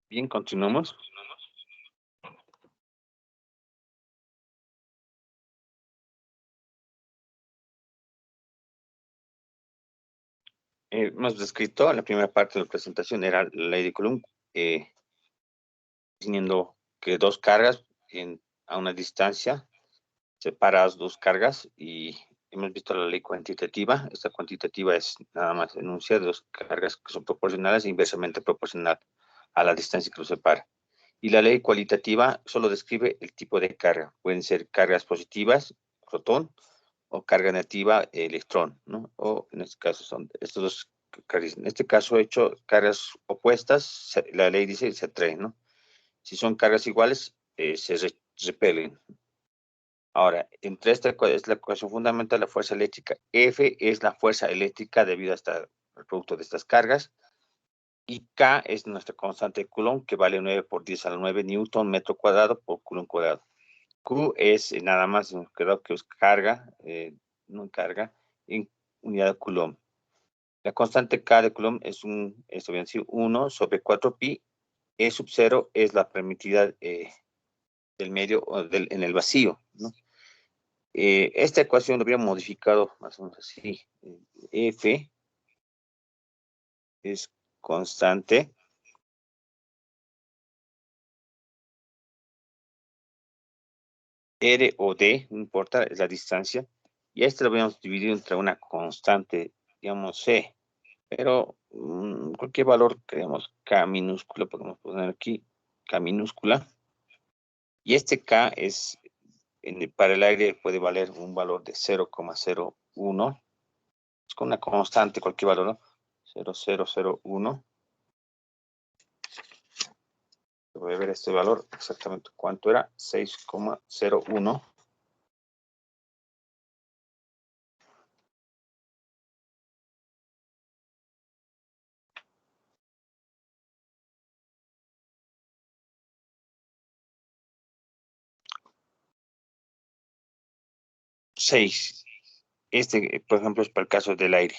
Bien, continuamos. Hemos descrito la primera parte de la presentación, era la ley de Coulomb, teniendo que dos cargas a una distancia, separadas dos cargas, y hemos visto la ley cuantitativa. Esta cuantitativa es nada más enunciar dos cargas que son proporcionales e inversamente proporcional a la distancia que los separa. Y la ley cualitativa solo describe el tipo de carga. Pueden ser cargas positivas, protón, o carga negativa, electrón, ¿no? O en este caso son estos dos cargas. En este caso he hecho cargas opuestas, la ley dice se atraen, ¿no? Si son cargas iguales, se repelen. Ahora, entre esta es la ecuación fundamental, la fuerza eléctrica. F es la fuerza eléctrica debido al producto de estas cargas. Y K es nuestra constante de Coulomb, que vale 9 por 10 a la 9 newton metro cuadrado por Coulomb cuadrado. Q es nada más, creo que es carga, no carga, en unidad de Coulomb. La constante K de Coulomb es esto bien decir, 1 sobre 4 pi. E sub 0 es la permitida del medio en el vacío, ¿no? Esta ecuación lo hubiera modificado más o menos así. F es constante R o D, no importa, es la distancia, y a este lo habíamos dividido entre una constante, digamos C, pero cualquier valor, queremos K minúscula, podemos poner aquí K minúscula, y este K es, para el aire puede valer un valor de 0,01, es con una constante, cualquier valor, ¿no? 0,001. Voy a ver este valor exactamente cuánto era, 6,01. Este, por ejemplo, es para el caso del aire.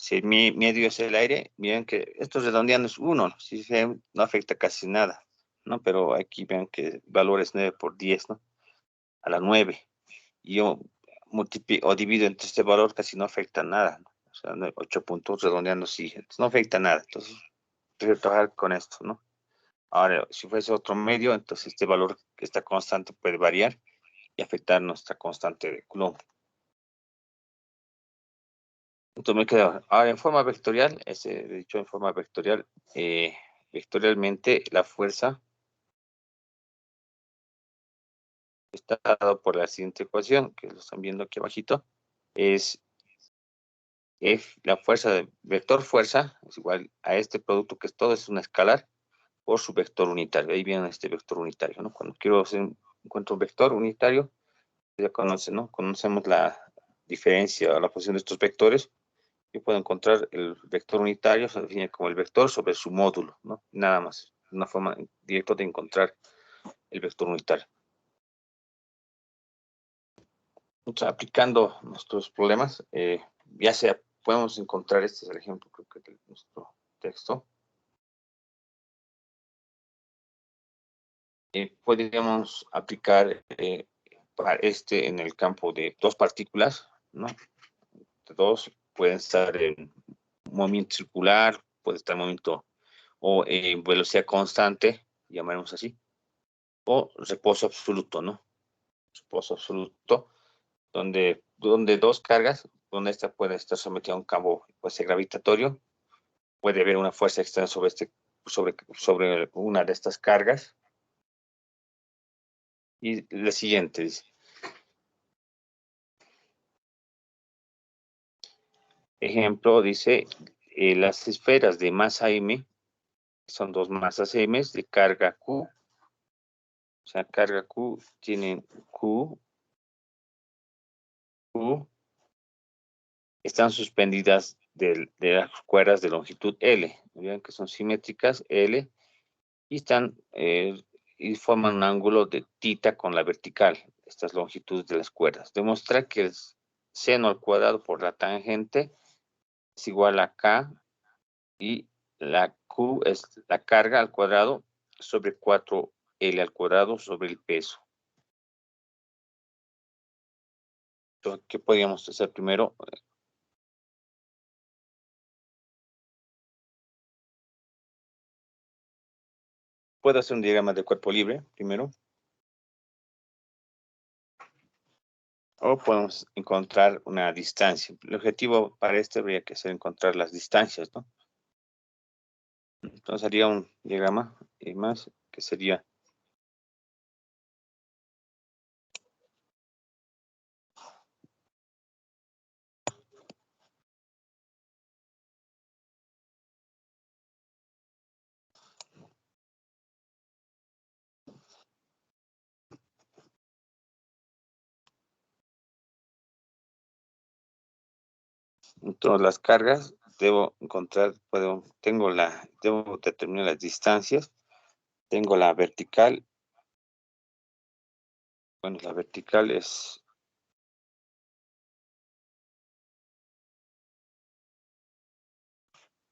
Si mi medio es el aire, miren que esto redondeando es 1, si no afecta casi nada, ¿no? Pero aquí ven que el valor es 9 por 10, ¿no? A la 9. Y yo multiplico o divido entre este valor, casi no afecta nada, ¿no? O sea, 8 puntos redondeando sí, entonces no afecta nada. Entonces, prefiero trabajar con esto, ¿no? Ahora, si fuese otro medio, entonces este valor, esta constante puede variar y afectar nuestra constante de Coulomb. Entonces me queda, ahora en forma vectorial, dicho en forma vectorial, vectorialmente la fuerza está dado por la siguiente ecuación, que lo están viendo aquí abajito, es F, la fuerza de vector fuerza, es igual a este producto que es todo, es una escalar, por su vector unitario. Ahí viene este vector unitario, ¿no? Cuando encuentro un vector unitario, ya conocen, ¿no? Conocemos la diferencia o la posición de estos vectores. Yo puedo encontrar el vector unitario, se define como el vector sobre su módulo, ¿no? Nada más, una forma directa de encontrar el vector unitario. Entonces, aplicando nuestros problemas, ya sea, podemos encontrar, este es el ejemplo, creo que de nuestro texto. Podríamos aplicar para en el campo de dos partículas, ¿no? De dos, pueden estar en movimiento circular, puede estar en movimiento o en velocidad constante, llamaremos así, o reposo absoluto, ¿no? Reposo absoluto, donde dos cargas, donde esta puede estar sometida a un campo, puede ser gravitatorio, puede haber una fuerza externa sobre una de estas cargas. Y la siguiente dice, ejemplo, dice, las esferas de masa M, son dos masas M de carga Q, o sea, carga Q tienen Q, están suspendidas de las cuerdas de longitud L. Vean que son simétricas L y y forman un ángulo de θ con la vertical, estas longitudes de las cuerdas. Demuestra que el seno al cuadrado por la tangente es igual a K y La Q es la carga al cuadrado sobre 4L al cuadrado sobre el peso. Entonces, ¿qué podríamos hacer primero? Puedo hacer un diagrama de cuerpo libre primero. O podemos encontrar una distancia. El objetivo para este habría que ser encontrar las distancias, ¿no? Entonces haría un diagrama más que sería entonces las cargas. Debo encontrar, debo determinar las distancias. Tengo la vertical. Bueno, la vertical es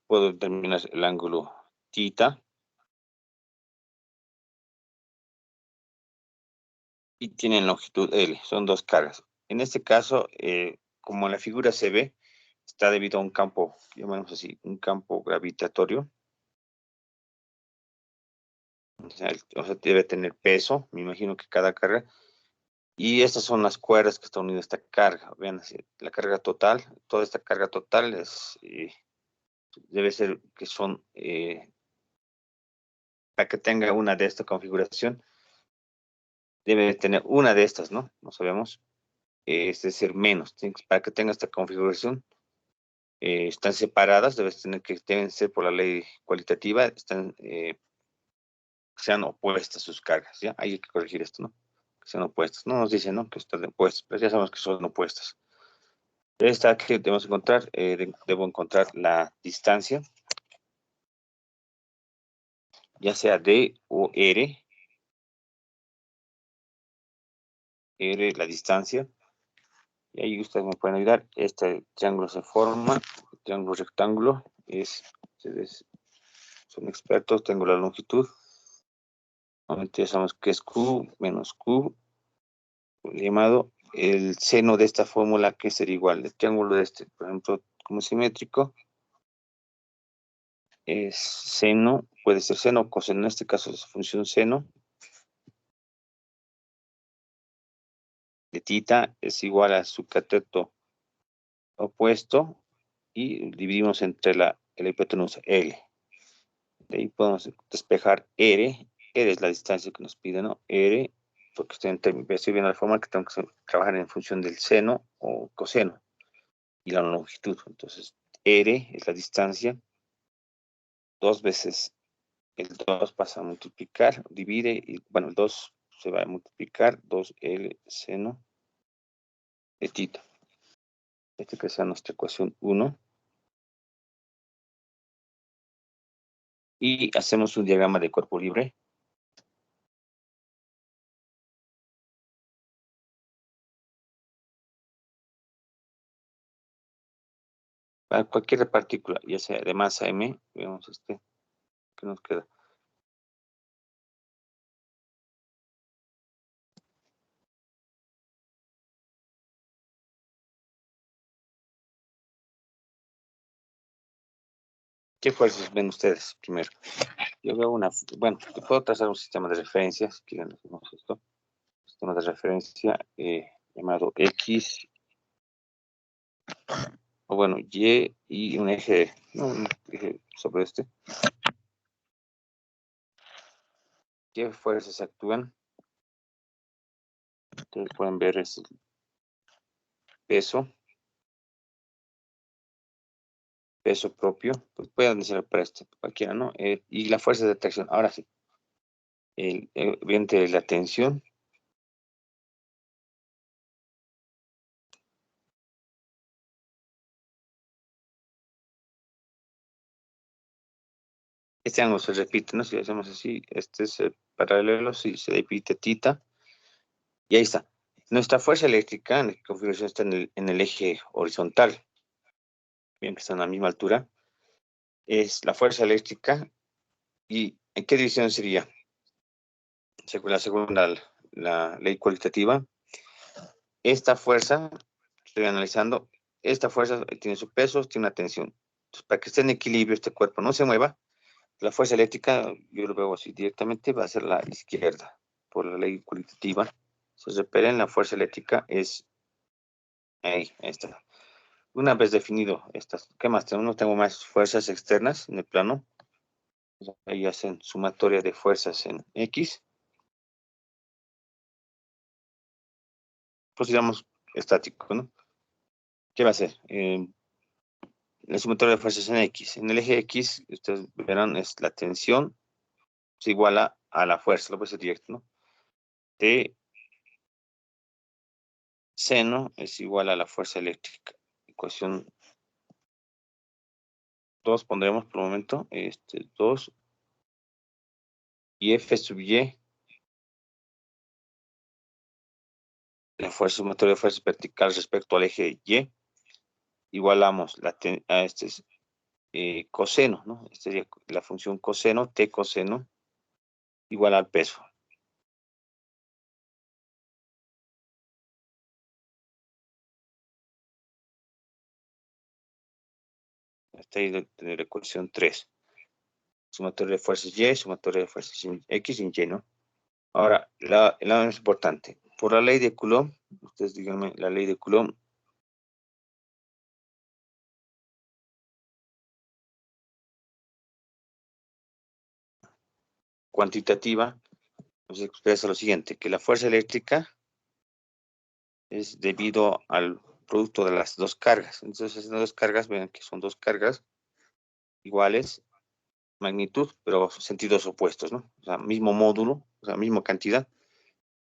puedo determinar el ángulo θ y tienen longitud L, son dos cargas. En este caso, como en la figura se ve, está debido a un campo, llamamos así, un campo gravitatorio. O sea, debe tener peso, me imagino que cada carga. Y estas son las cuerdas que están unidas a esta carga. Vean, la carga total, toda esta carga total debe ser que son, para que tenga una de esta configuración, debe tener una de estas, ¿no? No sabemos. Es decir, menos. Para que tenga esta configuración, están separadas, deben ser por la ley cualitativa, sean opuestas sus cargas, ¿ya? Hay que corregir esto, ¿no? Que sean opuestas. No nos dicen, ¿no? Que están opuestas, pero ya sabemos que son opuestas. Esta que debemos encontrar, debo encontrar la distancia, ya sea D o R. R, la distancia. Y ahí ustedes me pueden ayudar. Este triángulo se forma, triángulo rectángulo, son expertos, tengo la longitud. Normalmente ya sabemos que es Q menos Q, llamado el seno de esta fórmula, que sería igual. El triángulo de este, por ejemplo, como simétrico, es seno, puede ser seno o coseno, en este caso es función seno de θ es igual a su cateto opuesto y dividimos entre la hipotenusa L. De ahí podemos despejar R. R es la distancia que nos pide, ¿no? R, porque estoy viendo la forma que tengo que trabajar en función del seno o coseno y la longitud. Entonces, R es la distancia. 2 veces el 2 pasa a multiplicar, divide, y bueno, el 2 se va a multiplicar, 2L seno de θ. Esta que sea nuestra ecuación 1. Y hacemos un diagrama de cuerpo libre. Para cualquier partícula, ya sea de masa m, vemos que nos queda. ¿Qué fuerzas ven ustedes primero? Yo veo bueno, te puedo trazar un sistema de referencia, si quieren hacemos esto. Sistema de referencia llamado X, o bueno, y un eje, no, un eje sobre este. ¿Qué fuerzas actúan? Ustedes pueden ver es el peso propio, pues pueden decir para esto, cualquiera, ¿no? Y la fuerza de atracción, ahora sí. Obviamente la tensión. Este ángulo se repite, ¿no? Si hacemos así, este es el paralelo, si se repite θ. Y ahí está. Nuestra fuerza eléctrica en la configuración está en el eje horizontal. Bien, que está a la misma altura. es la fuerza eléctrica. ¿Y en qué dirección sería? Según la ley cualitativa, esta fuerza, estoy analizando, esta fuerza tiene su peso, tiene una tensión. Entonces, para que esté en equilibrio, este cuerpo no se mueva, la fuerza eléctrica, yo lo veo así directamente, va a ser la izquierda. Por la ley cualitativa, se repelen, la fuerza eléctrica es ahí está. Una vez definido estas, ¿qué más tengo? No tengo más fuerzas externas en el plano. Ahí hacen sumatoria de fuerzas en X. Pues digamos estático, ¿no? ¿Qué va a hacer? La sumatoria de fuerzas en X. En el eje X, ustedes verán, es la tensión, se iguala a la fuerza, lo voy a hacer directo, ¿no? T seno es igual a la fuerza eléctrica. Ecuación 2 pondremos por el momento, 2, y F sub Y, la fuerza sumatoria de fuerzas verticales respecto al eje Y, igualamos a este es, coseno, ¿no? Esta sería la función coseno, T coseno, igual al peso. Hasta ahí de la ecuación 3. Sumatoria de fuerzas Y, sumatoria de fuerzas X y Y, ¿no? Ahora, la más importante. Por la ley de Coulomb, ustedes díganme, la ley de Coulomb, cuantitativa, nos expresa lo siguiente, que la fuerza eléctrica es debido al producto de las dos cargas. Entonces, esas dos cargas, vean que son dos cargas iguales, magnitud, pero sentidos opuestos, ¿no? O sea, mismo módulo, o sea, misma cantidad,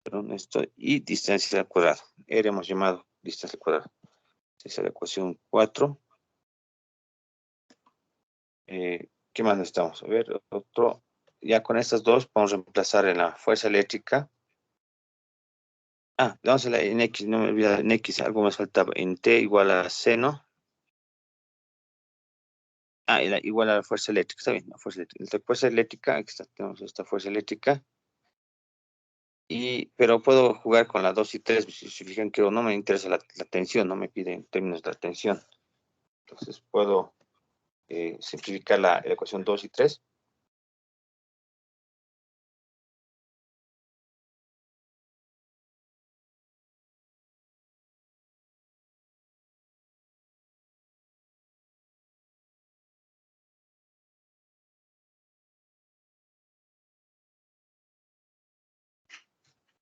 perdón, esto, y distancia al cuadrado. R hemos llamado distancia al cuadrado. Esa es la ecuación 4. ¿Qué más necesitamos? A ver, otro. Ya con estas dos vamos a reemplazar en la fuerza eléctrica. Vamos a la en X, no me olvidé, en X algo más faltaba. En T igual a seno. Igual a la fuerza eléctrica, está bien, la fuerza eléctrica. Esta fuerza eléctrica, aquí está, tenemos esta fuerza eléctrica. Pero puedo jugar con la 2 y 3, si se fijan que no me interesa la tensión, no me pide en términos de la tensión. Entonces puedo simplificar la ecuación 2 y 3.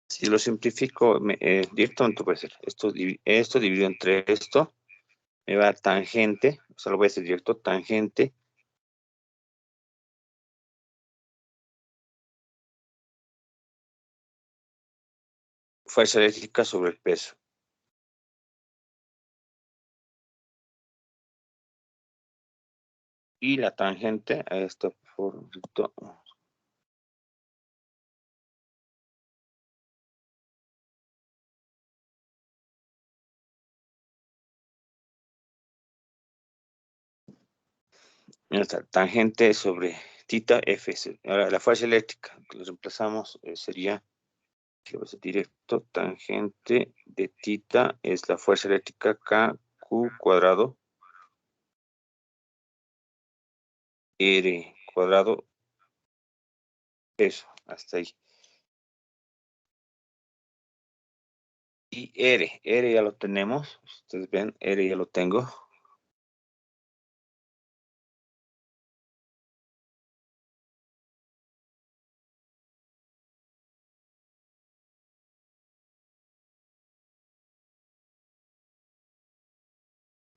Si lo simplifico directamente puede ser esto dividido entre esto, me va a dar tangente, o sea, lo voy a hacer directo, tangente fuerza eléctrica sobre el peso. Y la tangente a esto por esta tangente sobre tita F. Ahora la fuerza eléctrica que lo reemplazamos sería, que va a ser directo, tangente de tita es la fuerza eléctrica KQ cuadrado R cuadrado peso, hasta ahí. Y R ya lo tenemos, ustedes ven, R ya lo tengo.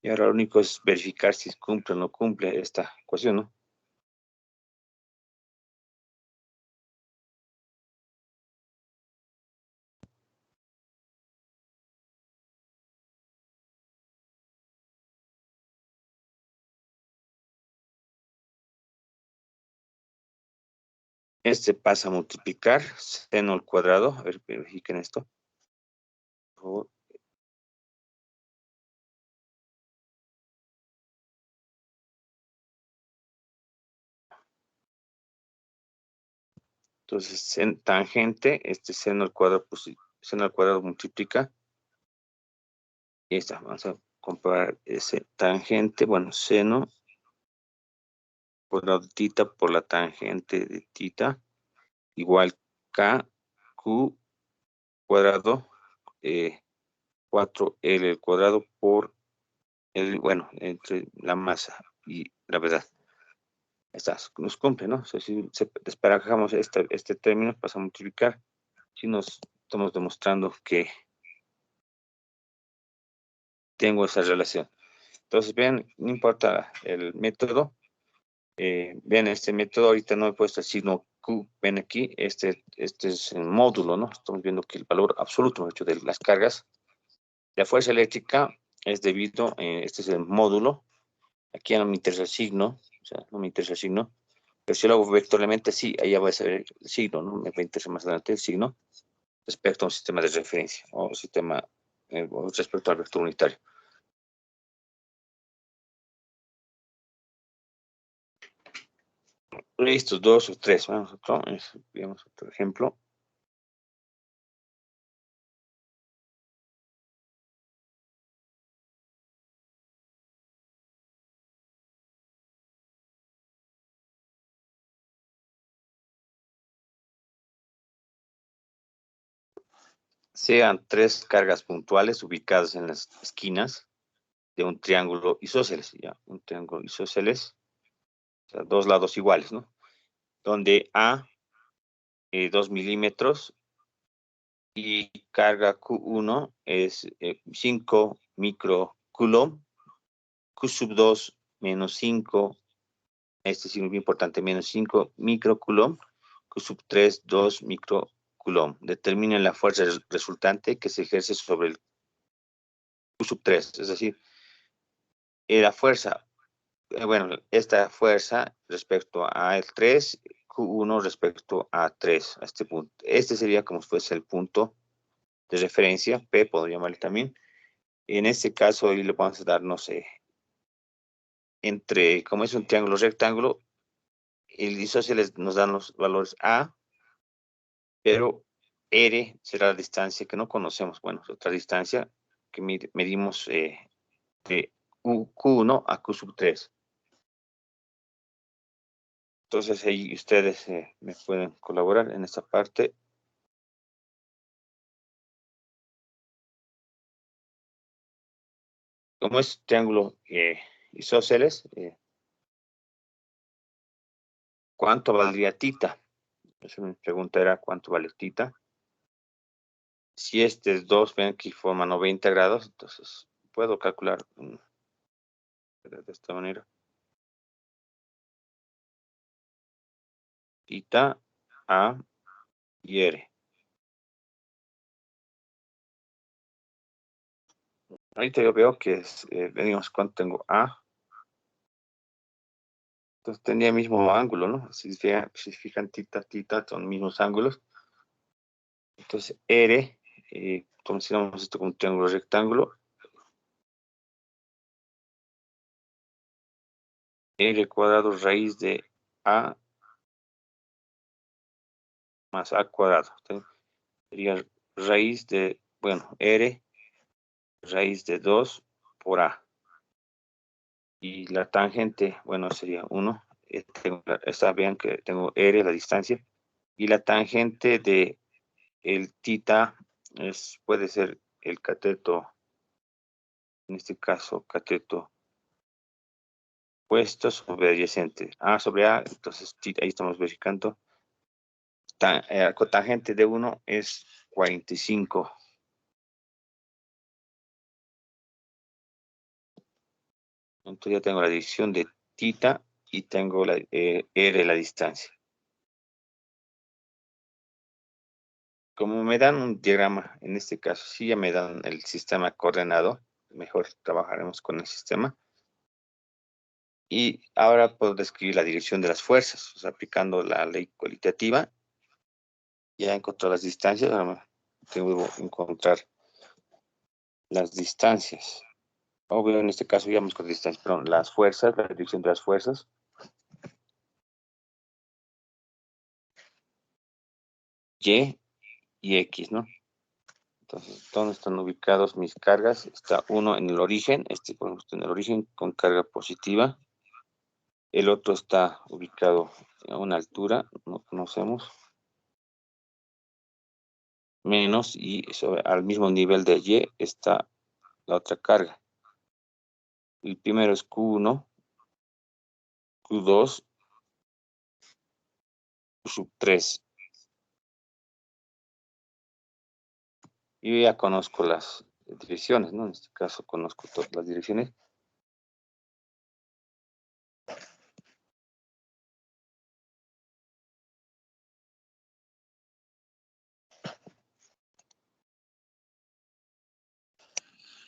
Y ahora lo único es verificar si cumple o no cumple esta ecuación, ¿no? Este pasa a multiplicar seno al cuadrado. A ver, verifiquen esto. Por favor. Entonces, tangente, seno al cuadrado, pues, seno al cuadrado multiplica. Y ahí está, vamos a comparar ese tangente, bueno, seno cuadrado de tita por la tangente de tita, igual Q cuadrado, 4L al cuadrado por bueno, entre la masa y la verdad. Está, nos cumple, ¿no? O sea, si desparajamos este término, pasa a multiplicar. Si nos estamos demostrando que tengo esa relación. Entonces, vean, no importa el método. Vean, este método, ahorita no he puesto el signo Q. Ven aquí, este es el módulo, ¿no? Estamos viendo que el valor absoluto, de hecho, de las cargas. La fuerza eléctrica es debido, este es el módulo. Aquí ya no me interesa el signo, o sea, no me interesa el signo. Pero si lo hago vectorialmente, sí, ahí ya va a ser el signo, ¿no? Me va a interesar más adelante el signo respecto a un sistema de referencia o sistema respecto al vector unitario. Listo, 2 o 3. Veamos otro ejemplo. Sean 3 cargas puntuales ubicadas en las esquinas de un triángulo isósceles, ¿ya? Un triángulo isósceles, o sea, dos lados iguales, ¿no? Donde A, 2 milímetros, y carga Q1 es 5 microcoulomb, Q sub 2 menos 5, este sí es muy importante, menos 5 microcoulomb, Q sub 3, 2 microcoulomb. Determinen la fuerza resultante que se ejerce sobre el Q sub 3, es decir, la fuerza, bueno, esta fuerza respecto a el 3, Q1 respecto a 3, a este punto. Este sería como si fuese el punto de referencia, P, podría llamarle también. En este caso, ahí le vamos a dar, no sé, como es un triángulo rectángulo, el isósceles nos dan los valores A, pero R será la distancia que no conocemos. Bueno, es otra distancia que medimos de Q1 a Q sub 3. Entonces ahí ustedes me pueden colaborar en esta parte. Como es triángulo isósceles, ¿cuánto valdría tita? Entonces mi pregunta era, ¿cuánto vale tita? Si este es 2, ven que forma 90 grados, entonces puedo calcular de esta manera. Tita, A y R. Ahorita yo veo que digamos, ¿cuánto tengo? A. Entonces tendría el mismo ángulo, ¿no? Si se fijan, tita, son mismos ángulos. Entonces R, consideramos esto como un triángulo rectángulo. R cuadrado raíz de A más A cuadrado. Entonces, sería raíz de, bueno, R raíz de 2 por A. Y la tangente, bueno, sería 1. Vean que tengo R, la distancia. Y la tangente de el tita puede ser el cateto, en este caso, cateto puesto sobre adyacente. A sobre A, entonces ahí estamos verificando. Cotangente de 1 es 45. Entonces ya tengo la división de tita y tengo la R, la distancia. Como me dan un diagrama, en este caso, sí ya me dan el sistema coordenado, mejor trabajaremos con el sistema. Y ahora puedo describir la dirección de las fuerzas, o sea, aplicando la ley cualitativa. Ya encontré las distancias, ahora tengo que encontrar las distancias. Obvio, en este caso ya con distancias, perdón, las fuerzas, la dirección de las fuerzas. Y y X, ¿no? Entonces, ¿dónde están ubicados mis cargas? Está uno en el origen, por ejemplo, está en el origen con carga positiva. El otro está ubicado a una altura, no conocemos. Menos, y al mismo nivel de Y está la otra carga. El primero es Q1, Q2, sub 3. Yo ya conozco las direcciones, ¿no? En este caso conozco todas las direcciones.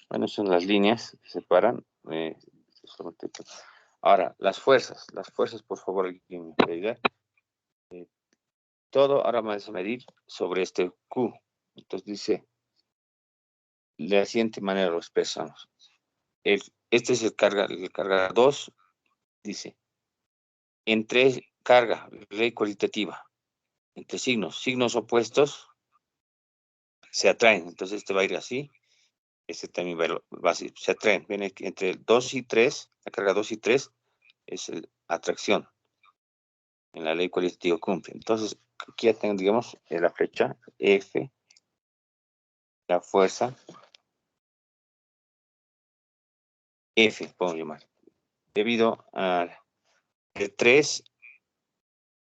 Bueno, son las líneas que separan. Ahora, las fuerzas, por favor, alguien me puede ayudar. Todo ahora vamos a medir sobre este Q. Entonces dice, de la siguiente manera lo expresamos. Este es el carga 2, dice, entre carga, ley cualitativa, entre signos opuestos, se atraen. Entonces este va a ir así, este también va así, se atraen. Viene entre 2 y 3, la carga 2 y 3 es atracción. En la ley cualitativa cumple. Entonces, aquí ya tengo, digamos, la flecha F, la fuerza F, podemos llamar, debido a de 3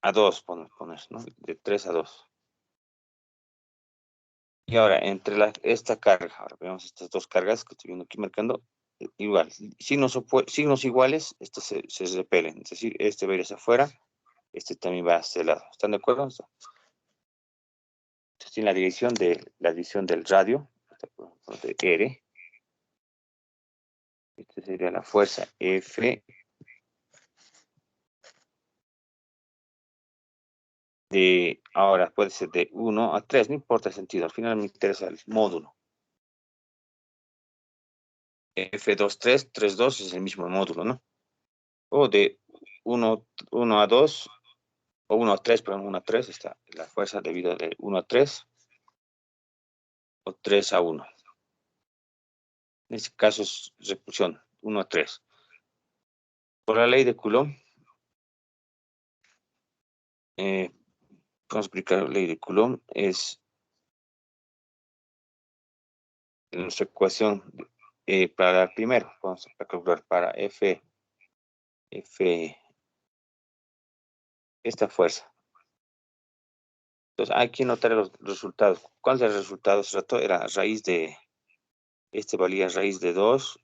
a 2, poner, ¿no? De 3 a 2. Y ahora, entre esta carga, ahora vemos estas dos cargas que estoy viendo aquí marcando, igual, signos iguales, estos se repelen, es decir, este va a ir hacia afuera, este también va hacia el lado. ¿Están de acuerdo? Entonces, en la dirección del radio, de R, esta sería la fuerza F ahora puede ser de 1 a 3, no importa el sentido, al final me interesa el módulo. F23, 32 es el mismo módulo, ¿no? O de 1 a 2, o 1 a 3, perdón, 1 a 3 está la fuerza debido de 1 a 3, o 3 a 1. En este caso es repulsión, 1 a 3. Por la ley de Coulomb, vamos a explicar la ley de Coulomb, es nuestra ecuación para el primero, vamos a calcular para F, esta fuerza. Entonces, hay que notar los resultados. ¿Cuál es el resultado? Era raíz de, valía raíz de 2,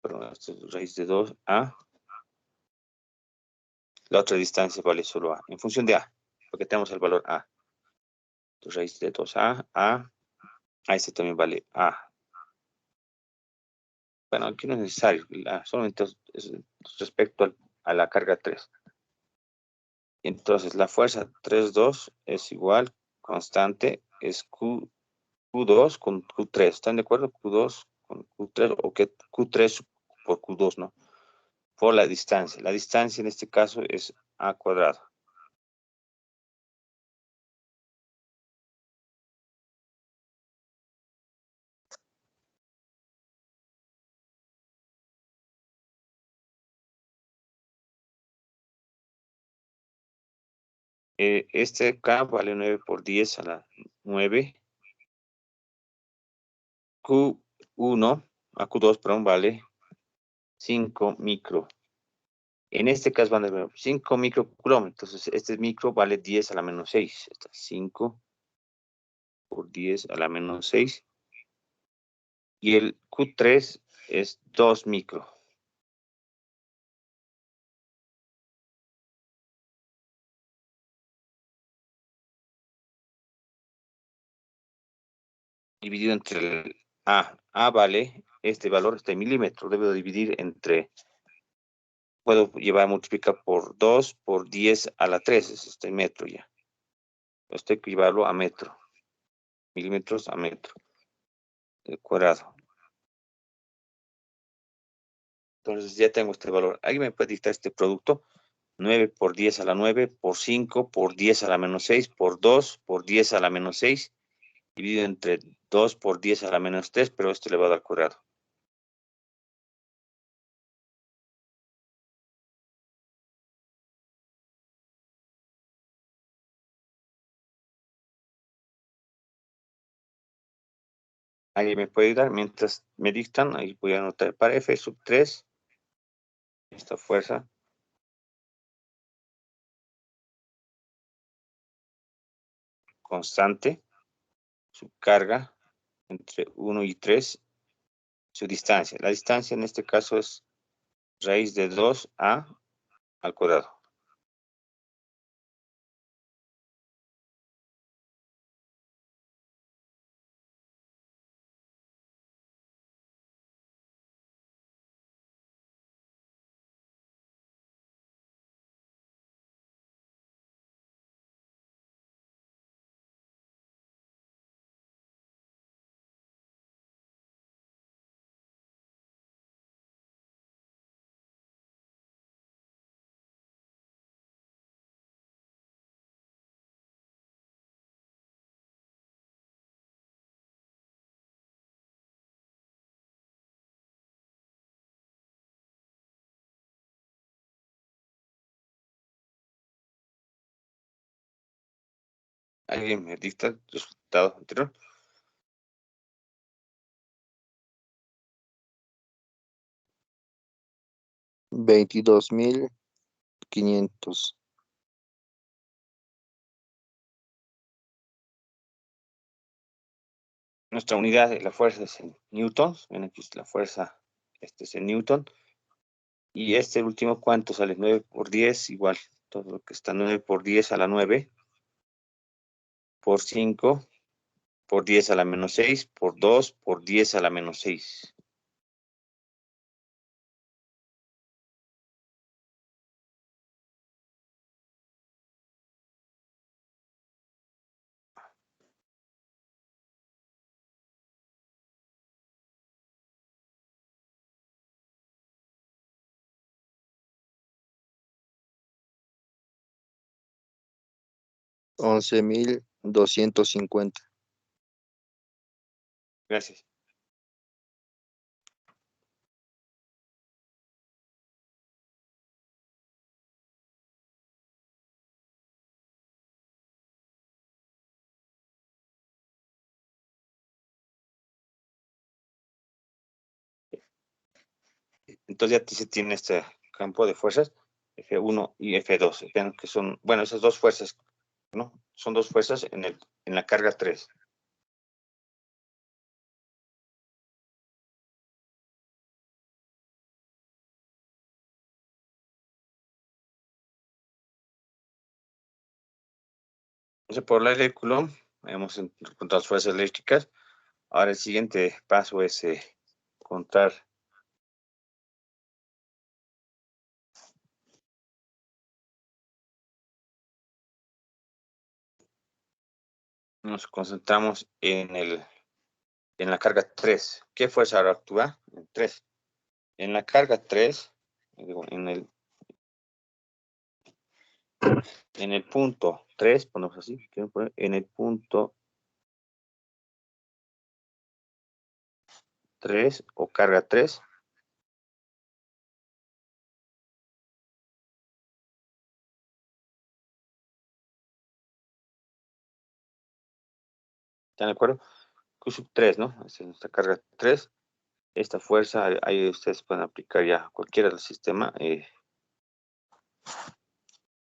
perdón, esto es raíz de 2A. La otra distancia vale solo A, en función de A, porque tenemos el valor A. Entonces, raíz de 2A, a este también vale A. Bueno, aquí no es necesario, solamente es respecto a la carga 3. Entonces, la fuerza 3,2 es igual, constante, es Q2 con Q3. ¿Están de acuerdo? Q2 con Q3, o que Q3 por Q2, ¿no? Por la distancia. La distancia en este caso es A cuadrado. Este K vale 9 por 10 a la 9. Q1 a Q2, perdón, vale 5 micro. En este caso van a ver 5 microcoulomb. Entonces, este micro vale 10 a la menos 6. Está 5 por 10 a la menos 6. Y el Q3 es 2 micro. Dividido entre el A. A vale, este valor está en milímetros. Debo dividir entre, puedo llevar a multiplicar por 2 por 10 a la 3. Es este metro ya. Esto hay que llevarlo a metro. Milímetros a metro cuadrado. Entonces ya tengo este valor. ¿Alguien me puede dictar este producto? 9 por 10 a la 9, por 5, por 10 a la menos 6, por 2, por 10 a la menos 6, dividido entre 2 por 10 a la menos 3, pero esto elevado al cuadrado. Ahí me puede ayudar mientras me dictan, ahí voy a anotar para F sub 3, esta fuerza constante, su carga entre 1 y 3, su distancia. La distancia en este caso es raíz de 2a al cuadrado. ¿Alguien me dicta el resultado anterior? 22.500. Nuestra unidad de la fuerza es en newtons. Ven aquí la fuerza, este es en newton. Y este último, ¿cuánto sale? 9 por 10, igual. Todo lo que está 9 por 10 a la 9, por 5, por 10 a la menos 6, por 2, por 10 a la menos 6. $11.250. Gracias. Entonces ya se tiene este campo de fuerzas, F1 y F2. Vean que son, bueno, esas dos fuerzas, ¿no? Son dos fuerzas en la carga 3. Entonces, por la ley de Coulomb, hemos encontrado las fuerzas eléctricas. Ahora el siguiente paso es contar. Nos concentramos en la carga 3. ¿Qué fuerza ahora actúa? En 3. En la carga 3, digo, en el punto 3, ponemos así, quiero poner en el punto 3 o carga 3. ¿Están de acuerdo? Q sub 3, ¿no? Esta es nuestra carga 3. Esta fuerza, ahí ustedes pueden aplicar ya cualquiera del sistema.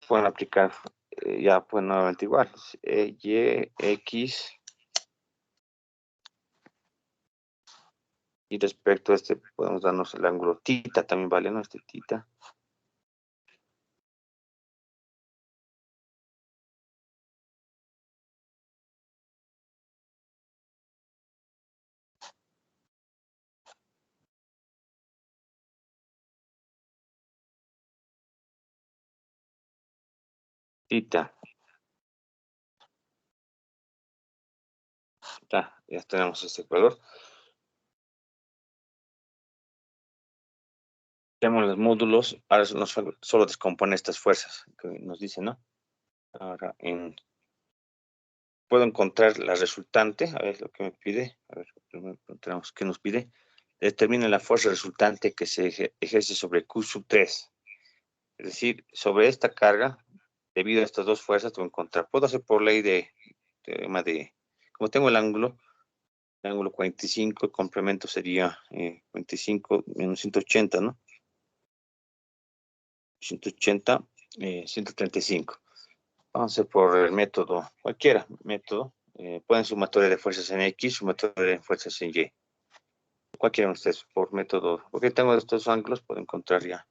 Pueden aplicar, ya pueden nuevamente igual. Y, X. Y respecto a este, podemos darnos el ángulo tita, también vale, ¿no? Este tita. Tita. Ya tenemos este ecuador. Tenemos los módulos, ahora solo descompone estas fuerzas que nos dice, ¿no? Ahora, puedo encontrar la resultante, a ver lo que me pide, a ver, primero encontramos qué nos pide. Determina la fuerza resultante que se ejerce sobre Q sub 3. Es decir, sobre esta carga, debido a estas dos fuerzas, puedo hacer por ley de teorema como tengo el ángulo 45, el complemento sería 45 menos 180, ¿no? 180, 135. Vamos a hacer por el método, cualquiera método. Pueden sumatoria de fuerzas en X, sumatoria de fuerzas en Y. Cualquiera de ustedes, por método, porque tengo estos ángulos, puedo encontrar ya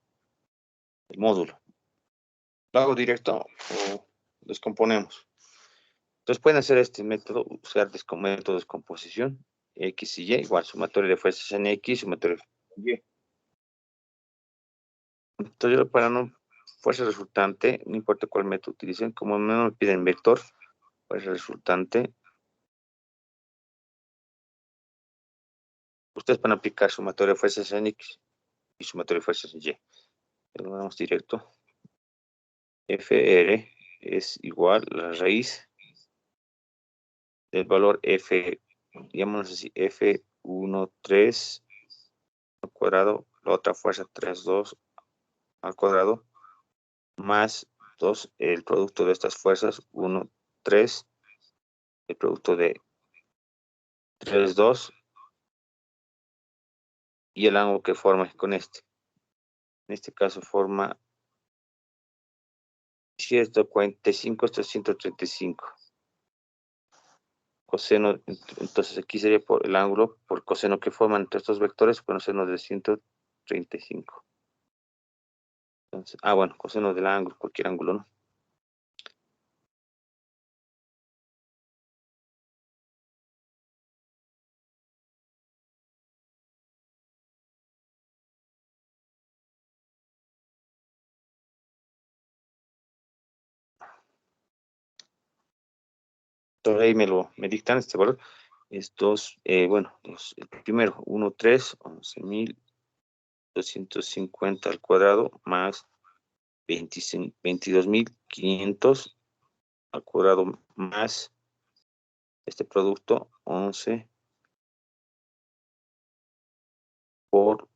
el módulo. ¿Lo hago directo o descomponemos? Entonces pueden hacer este método, usar método de descomposición, X y Y, igual sumatoria de fuerzas en X, sumatoria de fuerzas en Y. Entonces yo para no fuerza resultante, no importa cuál método utilicen, como no me piden vector, fuerza resultante, ustedes van a aplicar sumatoria de fuerzas en X y sumatoria de fuerzas en Y. Lo vamos directo. FR es igual a la raíz del valor F, llamémoslo así, F13 al cuadrado, la otra fuerza 32 al cuadrado, más 2, el producto de estas fuerzas, 1, 3, el producto de 3, 2, y el ángulo que forma con este. En este caso forma 145, esto es 135. Coseno, entonces aquí sería por el ángulo, por coseno que forman entre estos vectores, coseno de 135. Entonces, bueno, coseno del ángulo, cualquier ángulo, ¿no? Entonces ahí me dictan este valor. Estos, bueno, el primero, 1, 3, 11.250 al cuadrado, más 22.500 al cuadrado, más este producto, 11 por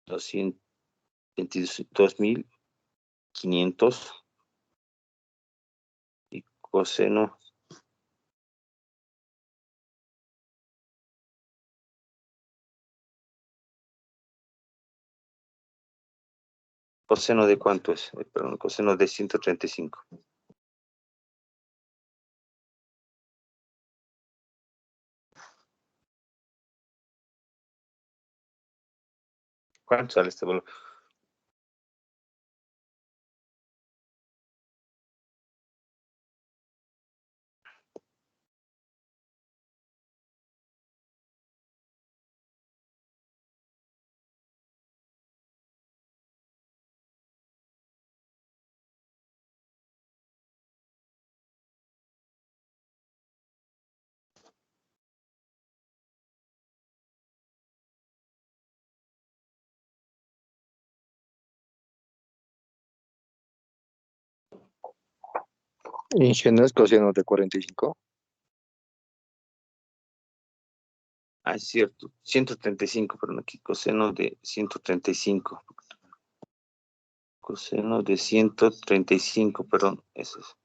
222.500 y coseno de cuánto es, perdón, coseno de 135. ¿Cuánto sale este valor? Ingeniería es coseno de 45. Es cierto, 135, perdón, aquí coseno de 135. Coseno de 135, perdón, eso es.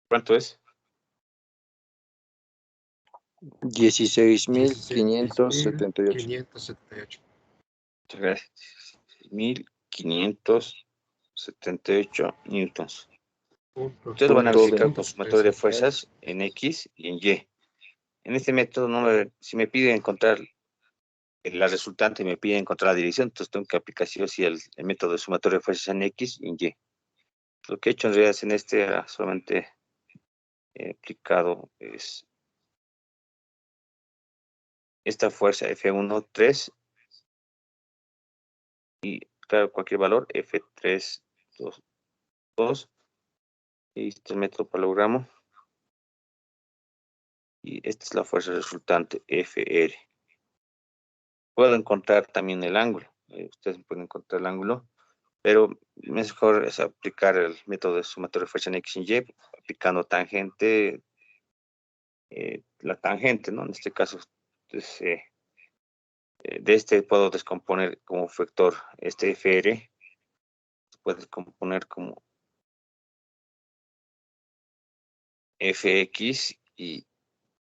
¿Cuánto es? 16.578. 16.578. Muchas gracias. 1.578 newtons. Ustedes lo van a Punto verificar con su método de fuerzas en X y en Y. En este método, si me pide encontrar la resultante, me pide encontrar la dirección, entonces tengo que aplicar sí o sí el método de sumatorio de fuerzas en X y en Y. Lo que he hecho en realidad en este era solamente aplicado es esta fuerza F1, 3 y claro, cualquier valor F3, 2, 2 y este es el método paralelogramo y esta es la fuerza resultante FR. Puedo encontrar también el ángulo, ustedes pueden encontrar el ángulo, pero mejor es aplicar el método de sumatorio de fuerza en X y Y, aplicando tangente, la tangente, ¿no? En este caso, entonces, de este puedo descomponer como vector este FR, se puede descomponer como FX y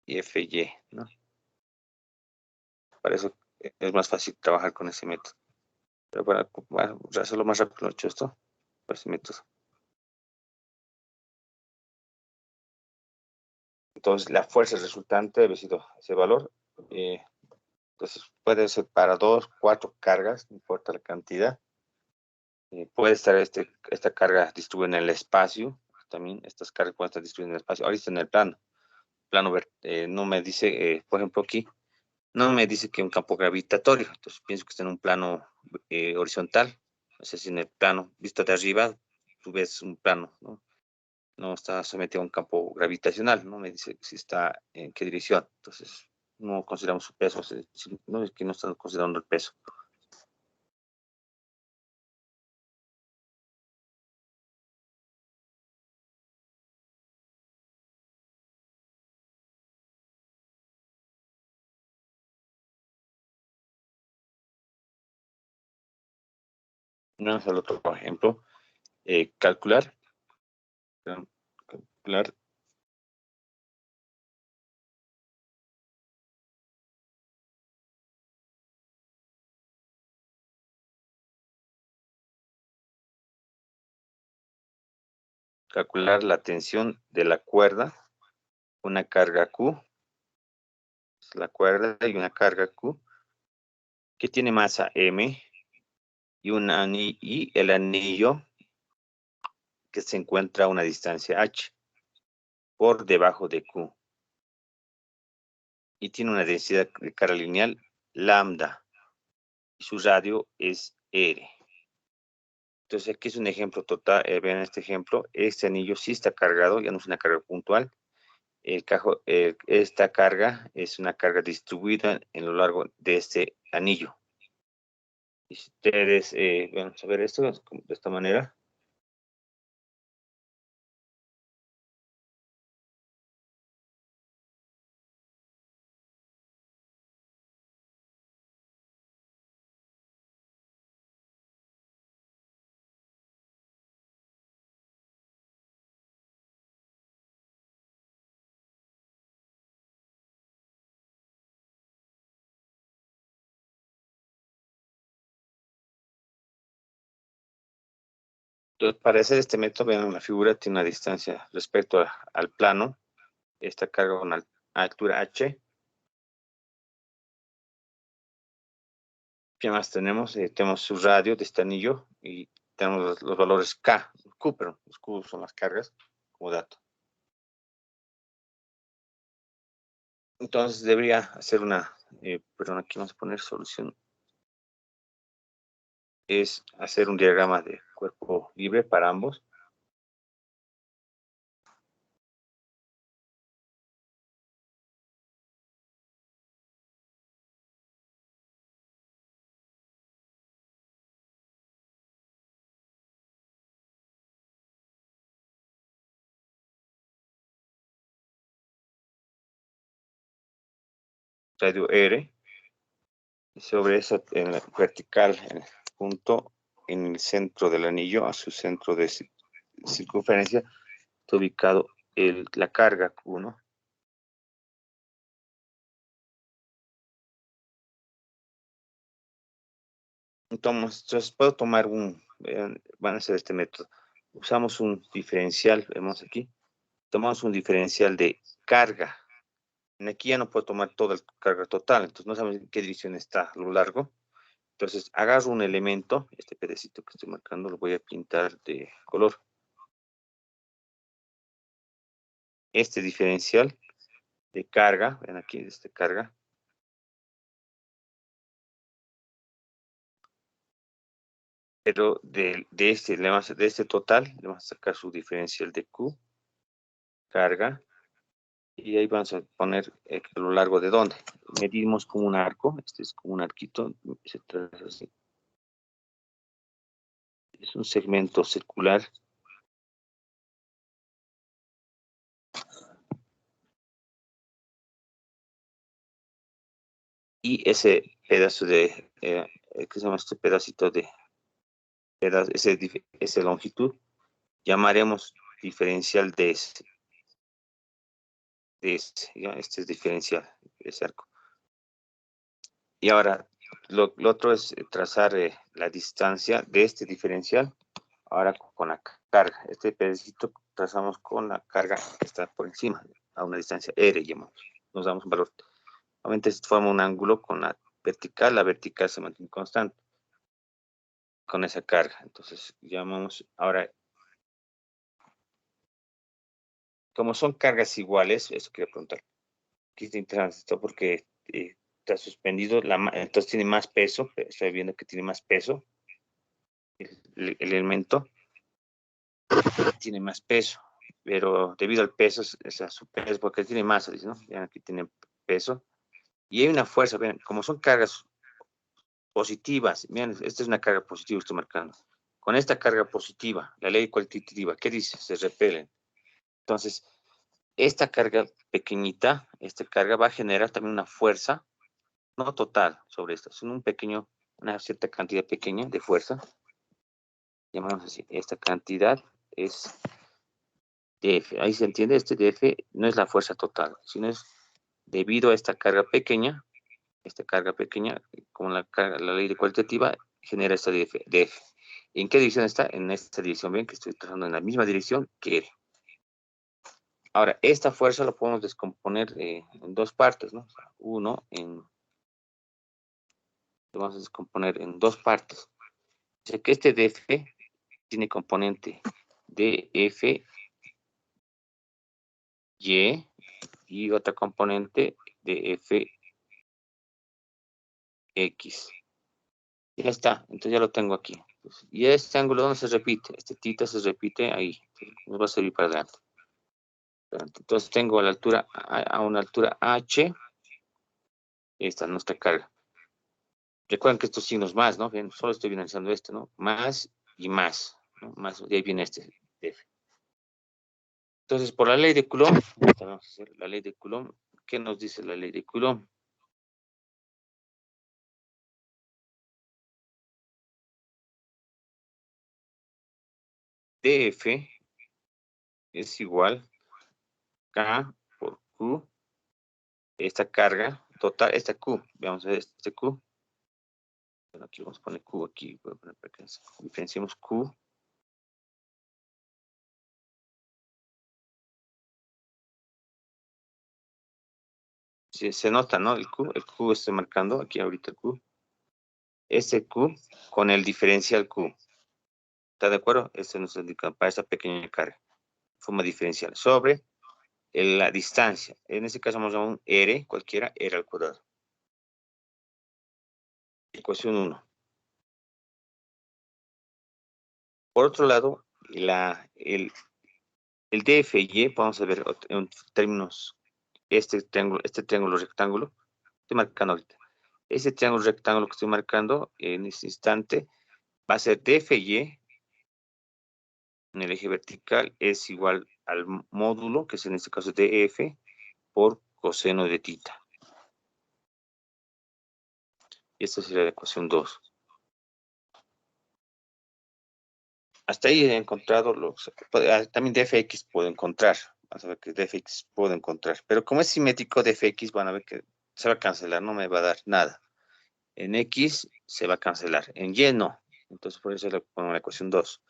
FY, ¿no? Para eso es más fácil trabajar con ese método. Pero para hacerlo más rápido, lo he hecho esto, por ese método. Entonces, la fuerza resultante debe ser ese valor. Entonces, puede ser para 2, 4 cargas, no importa la cantidad. Puede estar esta carga distribuida en el espacio. También estas cargas pueden estar distribuidas en el espacio. Ahorita en el plano. No me dice, por ejemplo, aquí, no me dice que un campo gravitatorio. Entonces, pienso que está en un plano horizontal. No sé si en el plano, visto de arriba, tú ves un plano, ¿no? No está sometido a un campo gravitacional, no me dice si está en qué dirección. Entonces, no consideramos su peso, no es que no están considerando el peso. Vamos al otro ejemplo. Calcular la tensión de la cuerda, una carga Q, es la cuerda y una carga Q, que tiene masa M y el anillo que se encuentra a una distancia H por debajo de Q. Y tiene una densidad de carga lineal lambda y su radio es R. Entonces aquí es un ejemplo total, vean este ejemplo, este anillo sí está cargado, ya no es una carga puntual. Esta carga es una carga distribuida en lo largo de este anillo. Y si ustedes, vamos a ver esto de esta manera. Entonces, para hacer este método, vean la figura, tiene una distancia respecto al plano. Esta carga a una altura H. ¿Qué más tenemos? Tenemos su radio de este anillo y tenemos los valores K, Q, pero los Q son las cargas como dato. Entonces debería hacer perdón, aquí vamos a poner solución. Es hacer un diagrama de cuerpo libre para ambos. Radio R. Y sobre eso, en la vertical, en el punto en el centro del anillo, a su centro de circunferencia, está ubicado la carga Q, ¿no? Entonces puedo tomar van a hacer este método. usamos un diferencial, vemos aquí, tomamos un diferencial de carga. Aquí ya no puedo tomar toda la carga total, entonces no sabemos en qué dirección está a lo largo. Entonces agarro un elemento, este pedacito que estoy marcando lo voy a pintar de color. Este diferencial de carga, ven aquí, este carga. Pero de este total, le vamos a sacar su diferencial de Q, carga, y ahí vamos a poner a lo largo de dónde. Medimos como un arco, este es como un arquito, se traza así. Es un segmento circular. Y ese pedazo de, ¿qué se llama este pedacito de, esa longitud, llamaremos diferencial de ese, ¿ya? Este es diferencial de ese arco. Y ahora, lo otro es trazar la distancia de este diferencial, ahora con la carga. Este pedacito trazamos con la carga que está por encima, a una distancia R, llamamos. Nos damos un valor. Obviamente esto forma un ángulo con la vertical se mantiene constante con esa carga. Entonces, llamamos ahora, como son cargas iguales, eso quería preguntar. Aquí está interesante esto porque está suspendido, entonces tiene más peso, estoy viendo que tiene más peso, el elemento tiene más peso, pero debido al peso, es a su peso, porque tiene masa, ¿no? Vean, aquí tiene peso, y hay una fuerza, vean, como son cargas positivas, vean, esta es una carga positiva, estoy marcando. Con esta carga positiva, la ley cuantitativa, ¿qué dice? Se repelen. Entonces, esta carga pequeñita, esta carga va a generar también una fuerza, no total sobre esto, sino una cierta cantidad pequeña de fuerza. Llamamos así, esta cantidad es dF. Ahí se entiende, este dF no es la fuerza total, sino es debido a esta carga pequeña, como la ley de cualitativa, genera esta dF. ¿En qué dirección está? En esta dirección, ven que estoy trazando en la misma dirección que R. Ahora, esta fuerza lo podemos descomponer en dos partes, ¿no? O sea, lo vamos a descomponer en dos partes. O sea que este dF tiene componente dF y otra componente dF X. Ya está, entonces ya lo tengo aquí. Y este ángulo, ¿dónde se repite? Este tita se repite ahí. Nos va a servir para adelante. Entonces tengo a la altura, a una altura H, esta es nuestra carga. Recuerden que estos signos más, ¿no? Bien, solo estoy analizando este, ¿no? Más y más, ¿no? Más, de ahí viene este F. Entonces, por la ley de Coulomb, vamos a hacer la ley de Coulomb. ¿Qué nos dice la ley de Coulomb? DF es igual K por Q, esta carga total, esta Q, veamos a ver este Q. Bueno, aquí vamos a poner Q aquí, voy a poner para que diferenciemos Q. Sí, se nota, ¿no? El Q estoy marcando aquí ahorita el Q. Este Q con el diferencial Q. ¿Está de acuerdo? Este nos indica para esta pequeña carga. Forma diferencial sobre la distancia. En este caso vamos a llamar un R, cualquiera, R al cuadrado. Ecuación 1. Por otro lado, el DFY, vamos a ver en términos, este triángulo rectángulo, estoy marcando ahorita. Ese triángulo rectángulo que estoy marcando en este instante va a ser DFY en el eje vertical es igual al módulo, que es en este caso DF, por coseno de tita. Y esta sería la ecuación 2. Hasta ahí he encontrado también dfx puedo encontrar. Vamos a ver que dfx puedo encontrar. Pero como es simétrico dfx, van a ver que se va a cancelar, no me va a dar nada. En x se va a cancelar, en y no. Entonces por eso le pongo la ecuación 2.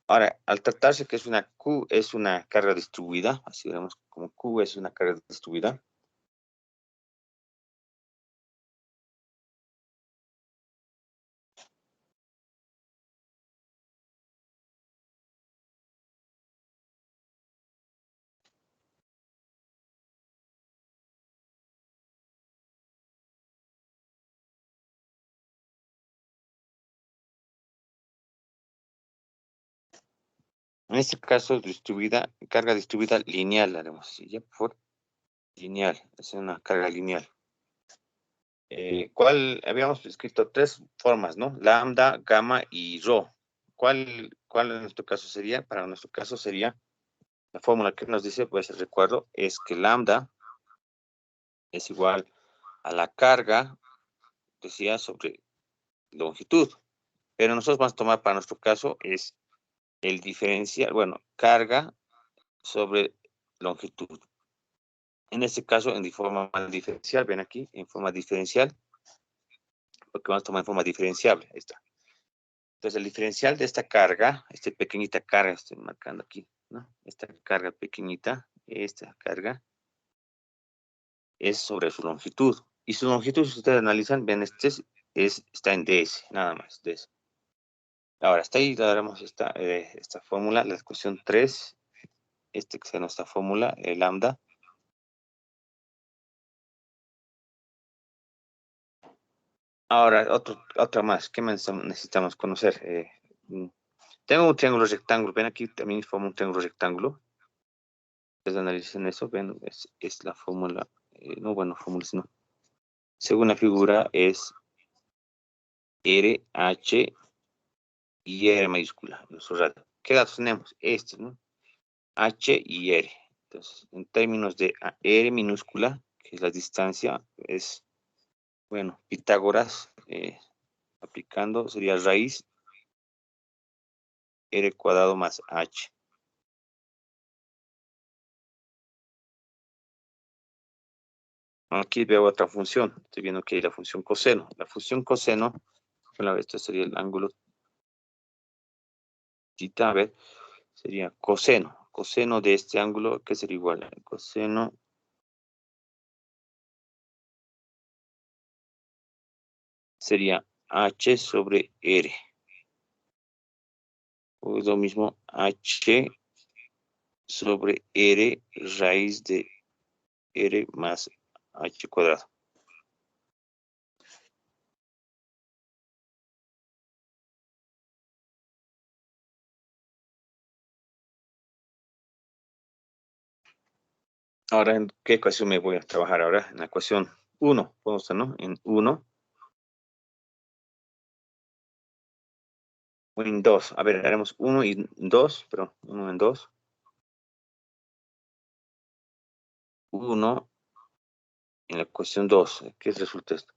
Ahora, al tratarse que es una Q, es una carga distribuida, así vemos como Q es una carga distribuida. En este caso, carga distribuida lineal, la haremos así, ya por lineal, es una carga lineal. ¿Cuál? Habíamos escrito tres formas, ¿no? Lambda, gamma y rho. ¿Cuál en nuestro caso sería? Para nuestro caso sería, la fórmula que nos dice, pues el recuerdo, es que lambda es igual a la carga, decía, sobre longitud. Pero nosotros vamos a tomar para nuestro caso es el diferencial, bueno, carga sobre longitud. En este caso, en forma diferencial, ven aquí, en forma diferencial, porque vamos a tomar en forma diferenciable, ahí está. Entonces, el diferencial de esta carga, esta pequeñita carga, estoy marcando aquí, ¿no? Esta carga pequeñita, esta carga, es sobre su longitud. Y su longitud, si ustedes analizan, ven, está en ds, nada más, ds. Ahora, hasta ahí daremos esta fórmula, la ecuación 3, que sea nuestra fórmula, el lambda. Ahora, otra más, ¿qué más necesitamos conocer? Tengo un triángulo rectángulo, ven aquí también forma un triángulo rectángulo. Ustedes analicen eso, ven, es la fórmula, no, bueno, fórmulas no. Según la figura es R, H y R mayúscula, nuestro radio. ¿Qué datos tenemos? Este, ¿no? H y R. Entonces, en términos de R minúscula, que es la distancia, es, bueno, Pitágoras, aplicando, sería raíz R cuadrado más H. Aquí veo otra función. Estoy viendo que hay la función coseno. La función coseno, bueno, esto sería el ángulo theta, a ver, sería coseno. Coseno de este ángulo, ¿qué sería igual? Coseno sería H sobre R. O es lo mismo H sobre R raíz de R más H cuadrado. Ahora, ¿en qué ecuación me voy a trabajar ahora? En la ecuación 1, vamos a, ¿no? En 1 o en 2. A ver, haremos 1 y 2, perdón, 1 en 2. 1 en la ecuación 2. ¿Qué resulta esto?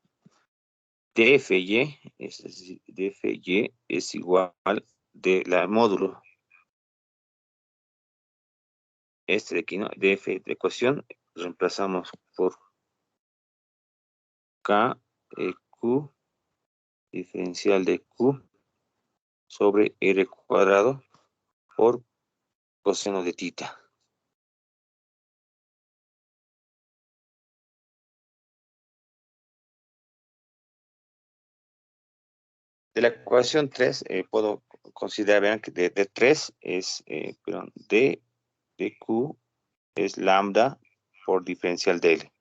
DFY, es decir, DFY es igual de la módulo. Este de aquí, ¿no? DF de ecuación, reemplazamos por K, Q, diferencial de Q sobre R cuadrado por coseno de tita. De la ecuación 3, puedo considerar, vean que de 3 es, perdón, de Q es lambda por diferencial de L.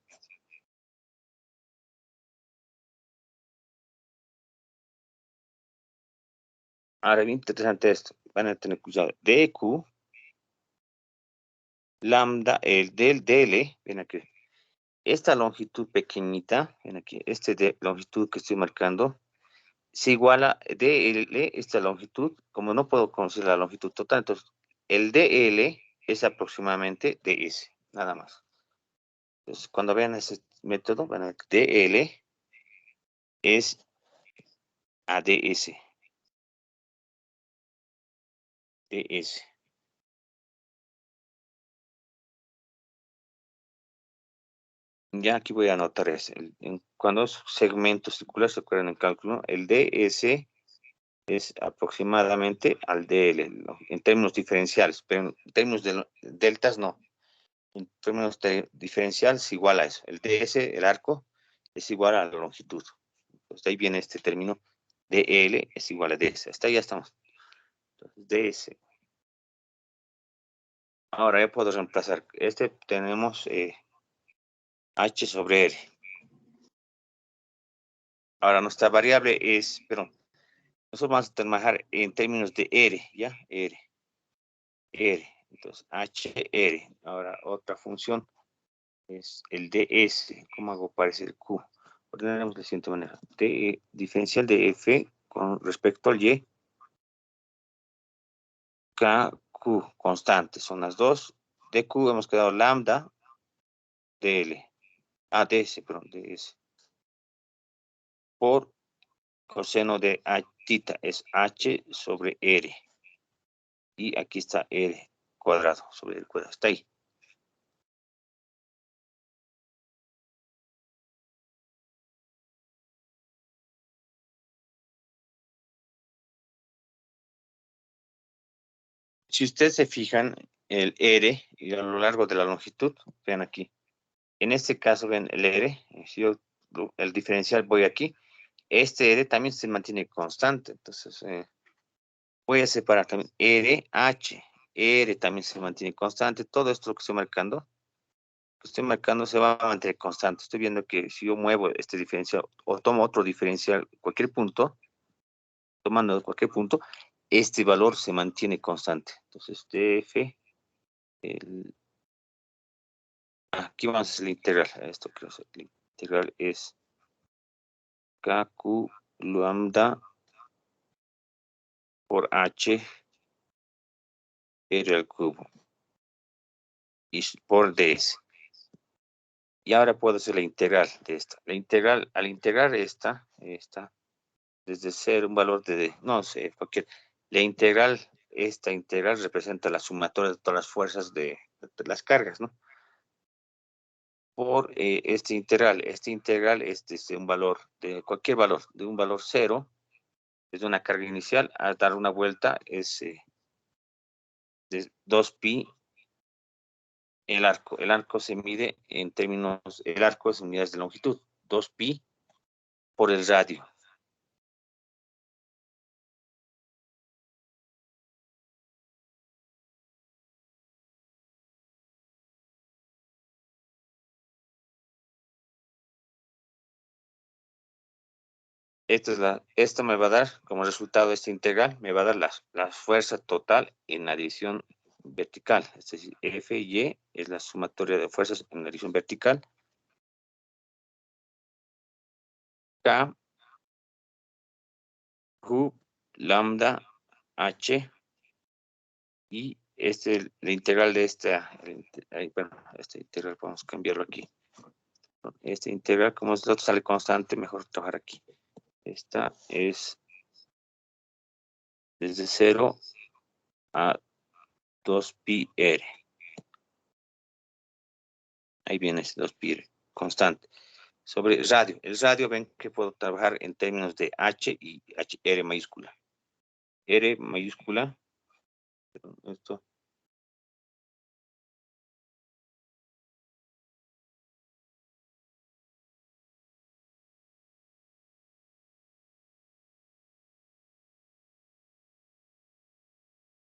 Ahora, bien interesante esto, van a tener cuidado. DQ, lambda, el del DL, ven aquí, esta longitud pequeñita, ven aquí, de longitud que estoy marcando, se iguala DL, esta longitud, como no puedo conocer la longitud total, entonces el DL es aproximadamente DS, nada más. Entonces, cuando vean ese método, van a ver que DL es ADS. DS. Ya aquí voy a anotar ese. Cuando es segmento circular, se acuerdan en cálculo, el DS es aproximadamente al DL, ¿no? En términos diferenciales, pero en términos de deltas no. En términos diferenciales es igual a eso. El DS, el arco, es igual a la longitud. Entonces, ahí viene este término, DL es igual a DS. Hasta ahí ya estamos. Entonces, DS. Ahora ya puedo reemplazar. Tenemos H sobre R. Ahora nuestra variable es, perdón, nosotros vamos a trabajar en términos de R, ¿ya? R. Entonces, HR. Ahora, otra función es el DS. ¿Cómo hago para el Q? Ordenaremos de la siguiente manera. Diferencial de F con respecto al Y. KQ, constante. Son las dos. De Q hemos quedado lambda DL. DS, perdón, DS. Por coseno de θ es H sobre R. Y aquí está R cuadrado sobre el cuadrado. Está ahí. Si ustedes se fijan, el R y a lo largo de la longitud, vean aquí. En este caso, ven el R, si yo el diferencial voy aquí, este R también se mantiene constante. Entonces, voy a separar también RH. R también se mantiene constante. Todo esto que estoy marcando se va a mantener constante. Estoy viendo que si yo muevo este diferencial o tomo otro diferencial, cualquier punto, tomando cualquier punto, este valor se mantiene constante. Entonces, DF, aquí vamos a hacer la integral. Esto quiero hacer. La integral es KQ lambda por H R al cubo y por DS. Y ahora puedo hacer la integral de esta. La integral, al integrar esta, desde ser un valor de, no sé, cualquier, esta integral representa la sumatoria de todas las fuerzas de las cargas, ¿no? Por este integral es desde un valor, de cualquier valor, de un valor 0, desde una carga inicial, a dar una vuelta es de 2pi el arco. El arco se mide en términos, el arco es unidades de longitud, 2pi por el radio. Esto me va a dar, como resultado de esta integral, me va a dar la fuerza total en adición vertical. Es decir, F y Y es la sumatoria de fuerzas en adición vertical. K, Q, lambda, H, y la integral de bueno, esta integral vamos a cambiarlo aquí. Esta integral, como el otro sale constante, mejor trabajar aquí. Esta es desde 0 a 2pi r. Ahí viene ese 2pi r, constante. Sobre radio. El radio, ven que puedo trabajar en términos de H y R mayúscula. R mayúscula. Esto.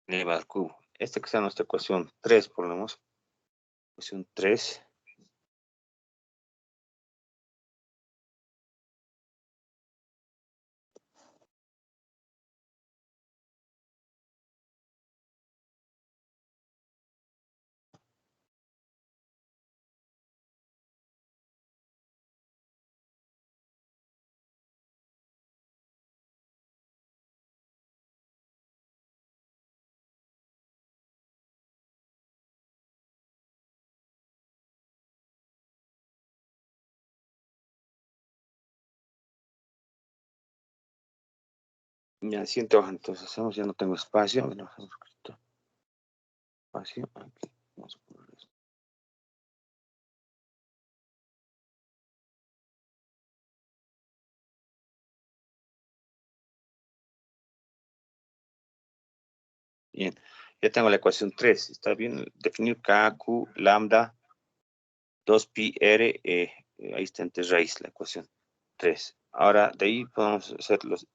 Elevado al cubo. Esta que sea nuestra ecuación 3, por lo menos. Ecuación 3. Ya, siguiente hoja, entonces hacemos, ya no tengo espacio. Bueno, hacemos espacio. Aquí. Vamos a poner esto. Bien, ya tengo la ecuación 3. Está bien, definir K, Q, lambda, 2pi, R, ahí está entre raíz la ecuación 3. Ahora, de ahí podemos hacer los,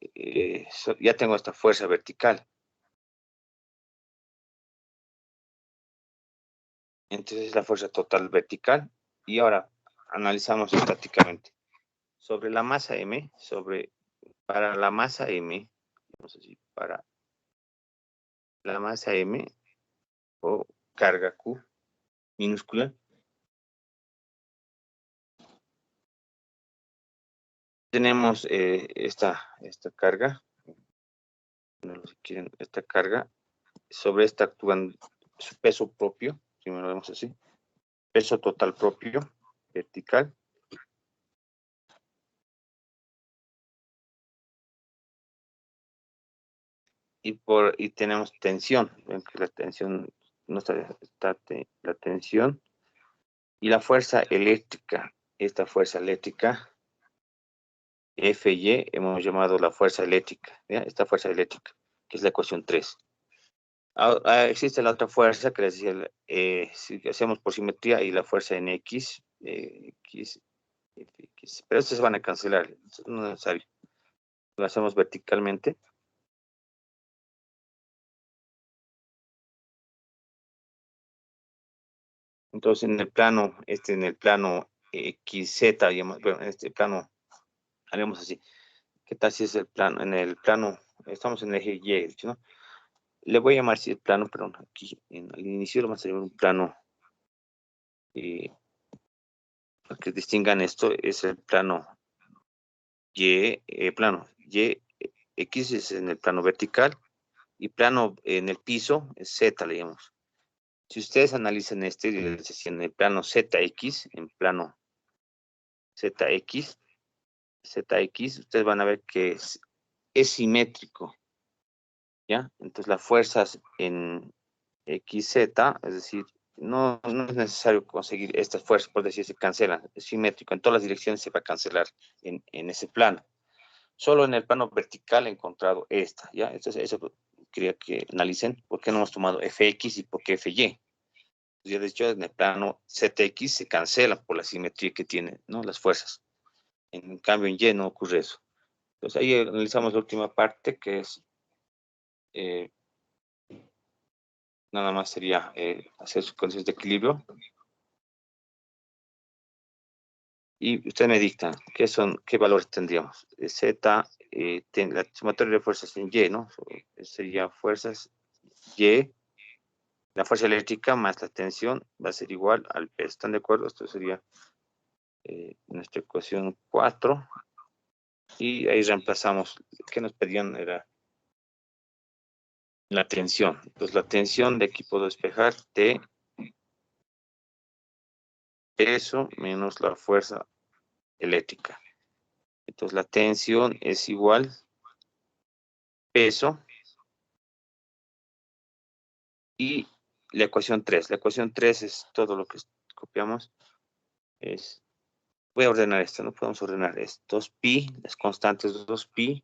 ya tengo esta fuerza vertical. Entonces, la fuerza total vertical. Y ahora, analizamos estáticamente. Sobre la masa M, para la masa M, vamos a decir, para la masa M, o carga Q minúscula, tenemos esta carga, bueno, si quieren, esta carga, sobre esta actúan su peso propio, si me lo vemos así, peso total propio, vertical, y tenemos tensión, ven que la tensión, no está la tensión, y la fuerza eléctrica, esta fuerza eléctrica, Fy, hemos llamado la fuerza eléctrica, ¿ya? Esta fuerza eléctrica, que es la ecuación 3. Existe la otra fuerza que les decía, si hacemos por simetría y la fuerza en X, X, X, pero estos se van a cancelar, no es necesario. Lo hacemos verticalmente. Entonces en el plano, XZ, bueno, en este plano, haremos así. ¿Qué tal si es el plano? En el plano, estamos en el eje Y, ¿no? Le voy a llamar si el plano, perdón, aquí al inicio vamos a llamar un plano, para que distingan esto, es el plano Y, X es en el plano vertical, y plano en el piso es Z, le llamamos. Si ustedes analizan en el plano ZX, en plano ZX, ustedes van a ver que es simétrico, ¿ya? Entonces las fuerzas en XZ, es decir, no es necesario conseguir estas fuerzas, por decir, se cancelan, es simétrico, en todas las direcciones se va a cancelar en ese plano. Solo en el plano vertical he encontrado esta, ¿ya? Entonces, eso quería que analicen por qué no hemos tomado Fx y por qué Fy. Ya de hecho, en el plano ZX se cancelan por la simetría que tiene, ¿no? Las fuerzas. En cambio, en Y no ocurre eso. Entonces, ahí analizamos la última parte, que es, nada más sería hacer sus condiciones de equilibrio. Y usted me dicta, ¿qué valores tendríamos? Z, la sumatoria de fuerzas en Y, ¿no? Sería fuerzas Y, la fuerza eléctrica más la tensión va a ser igual al peso. ¿Están de acuerdo? Esto sería nuestra ecuación 4. Y ahí reemplazamos, ¿qué nos pedían? Era la tensión. Entonces la tensión, de aquí puedo despejar T, peso menos la fuerza eléctrica. Entonces la tensión es igual peso y la ecuación 3. La ecuación 3 es todo lo que copiamos. Voy a ordenar esto, no podemos ordenar esto. 2pi, las constantes 2pi.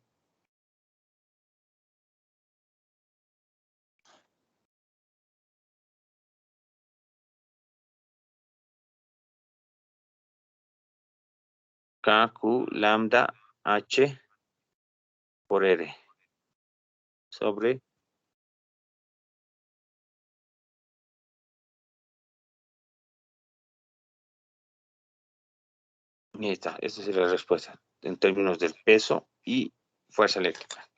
K, Q, lambda, H por R. Sobre. Y ahí está, esta sería la respuesta en términos del peso y fuerza eléctrica.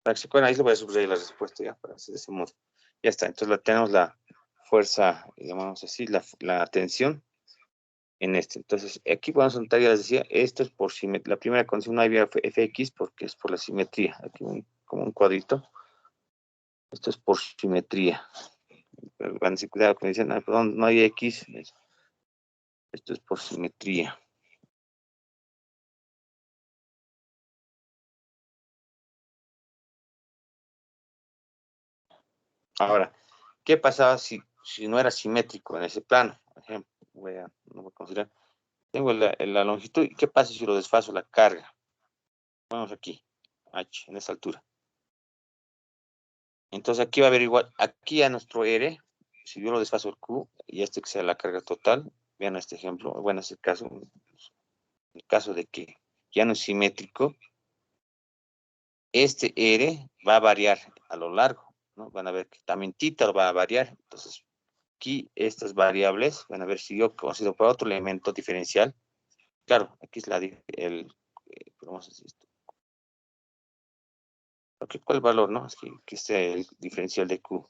Para que se acuerden, ahí le voy a subrayar la respuesta ya, para hacer de ese modo. Ya está, entonces tenemos la fuerza, llamamos así, la tensión en este. Entonces, aquí podemos notar, ya les decía, esto es por simetría. La primera condición no había Fx porque es por la simetría. Aquí como un cuadrito. Esto es por simetría. Pero van a tener cuidado cuando dicen, perdón, no hay X. Esto es por simetría. Ahora, ¿qué pasaba si no era simétrico en ese plano? Por ejemplo, no voy a considerar. Tengo la longitud, ¿y qué pasa si lo desfaso la carga? Vamos aquí, H, en esa altura. Entonces aquí va a haber igual, aquí a nuestro R, si yo lo desfaso el Q, y este que sea la carga total, vean este ejemplo, bueno, este caso, en el caso de que ya no es simétrico, este R va a variar a lo largo, ¿no? Van a ver que también θ va a variar, entonces aquí estas variables, van a ver si yo considero para otro elemento diferencial, claro, aquí es vamos a decir esto. Okay, ¿cuál valor, no? Es que este el diferencial de Q.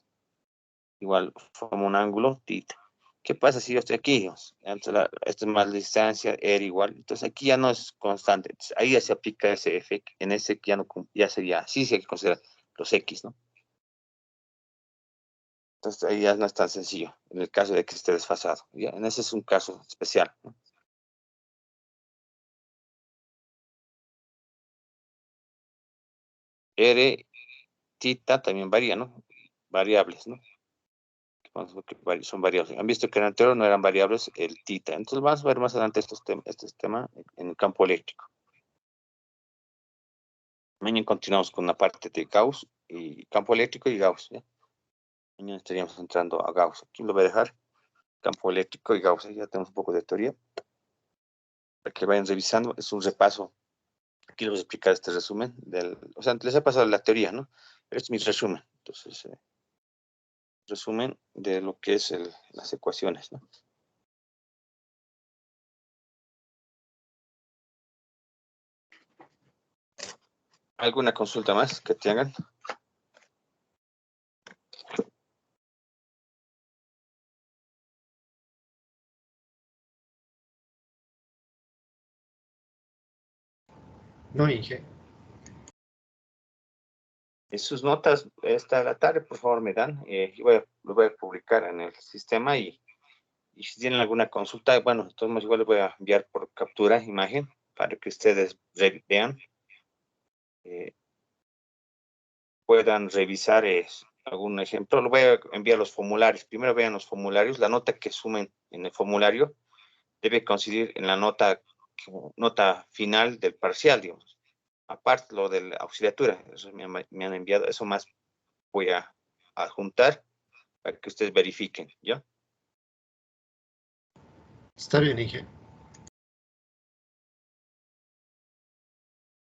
Igual forma un ángulo θ. ¿Qué pasa si yo estoy aquí? Esto es más distancia, R igual. Entonces aquí ya no es constante. Entonces, ahí ya se aplica ese efecto. En ese ya no ya sería, sí hay que considerar los X, ¿no? Entonces ahí ya no es tan sencillo, en el caso de que esté desfasado. ¿Ya? En ese es un caso especial, ¿no? R, θ también varía, ¿no? Variables, ¿no? Son variables. Han visto que en el anterior no eran variables el θ. Entonces vamos a ver más adelante este tema en el campo eléctrico. Mañana continuamos con la parte de Gauss y campo eléctrico y Gauss. ¿Ya? Mañana estaríamos entrando a Gauss. Aquí lo voy a dejar. Campo eléctrico y Gauss. Ya tenemos un poco de teoría. Para que vayan revisando. Es un repaso. Aquí les voy a explicar este resumen. O sea, les he pasado la teoría, ¿no? Pero este es mi resumen. Entonces, resumen de lo que es las ecuaciones, ¿no? ¿Alguna consulta más que tengan? No, Inge. En sus notas esta la tarde, por favor, me dan. Lo voy a publicar en el sistema y si tienen alguna consulta, bueno, entonces igual les voy a enviar por captura imagen para que ustedes vean, puedan revisar algún ejemplo. Lo voy a enviar los formularios. Primero vean los formularios. La nota que sumen en el formulario debe coincidir en la nota final del parcial, digamos. Aparte lo de la auxiliatura, eso me han enviado, eso más voy a adjuntar para que ustedes verifiquen, ¿ya? Está bien, Inge.